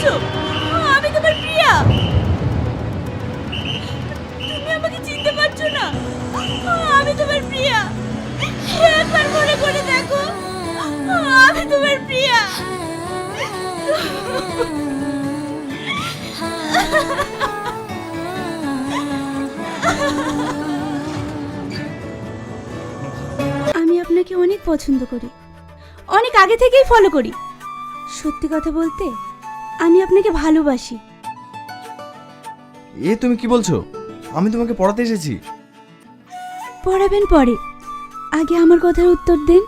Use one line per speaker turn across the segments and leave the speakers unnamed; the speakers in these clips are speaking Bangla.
বলছো আমি তোমার প্রিয়া? তুমি আমাকে চিনতে পারছো না? আমি তোমার প্রিয়া। একবার মনে করে দেখো, আমি তোমার প্রিয়া। আমি আপনাকে অনেক পছন্দ করি, অনেক আগে থেকেই ফলো করি। সত্যি কথা বলতে আমি আপনাকে ভালোবাসি।
এ তুমি কি বলছো? আমি তোমাকে পড়াতে এসেছি।
পড়াবেন পরে, আগে আমার কথার উত্তর দেন।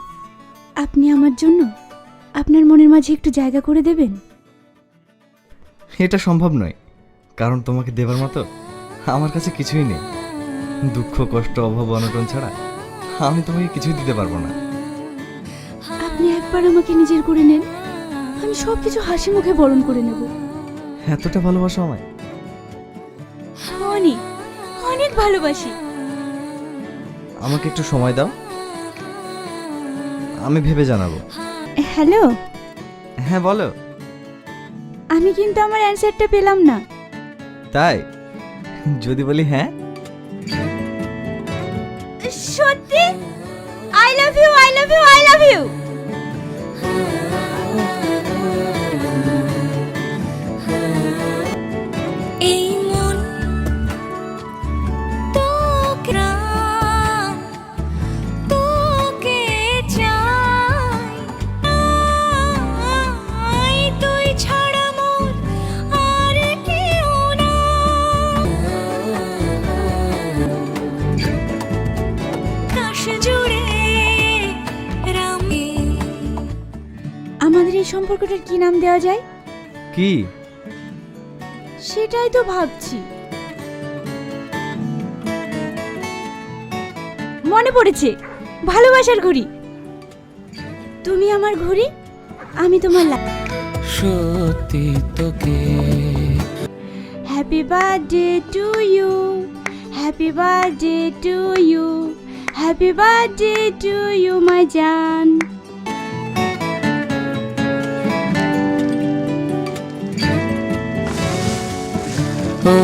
আপনি আমার জন্য আপনার মনের মাঝে একটু জায়গা করে দেবেন?
এটা সম্ভব নয়, কারণ তোমাকে দেবার মতো আমার কাছে কিছুই নেই। দুঃখ, কষ্ট, অভাব, অনটন ছাড়া আমি তোমাকে কিছুই দিতে পারবো না।
আপনি একবার আমাকে নিজের করে নেন, আমি সব কিছু হাসি মুখে বরণ করে নেব।
এতটা ভালোবাসো আমায়?
অনেক অনেক ভালোবাসি।
আমাকে একটু সময় দাও, আমি ভেবে জানাবো।
হ্যালো,
হ্যাঁ বলো।
আমি কিন্তু আমার অ্যানসারটা পেলাম না।
তাই? যদি বলি হ্যাঁ?
সত্যি? I love you, I love you, I love you.
এই মন তোকে চাই, তুই ছাড়া মোর আর কেউ না। কাশ জুড়ে রামে।
আমাদের এই সম্পর্কটার কি নাম দেওয়া যায়?
কি?
সেটাই তো ভাবছি। মনে পড়েছে, ভালোবাসার ঘড়ি। তুমি আমার ঘড়ি, আমি তোমার
সত্যি তোকে।
Happy birthday to you, happy birthday to you, happy birthday to you my জান।
ও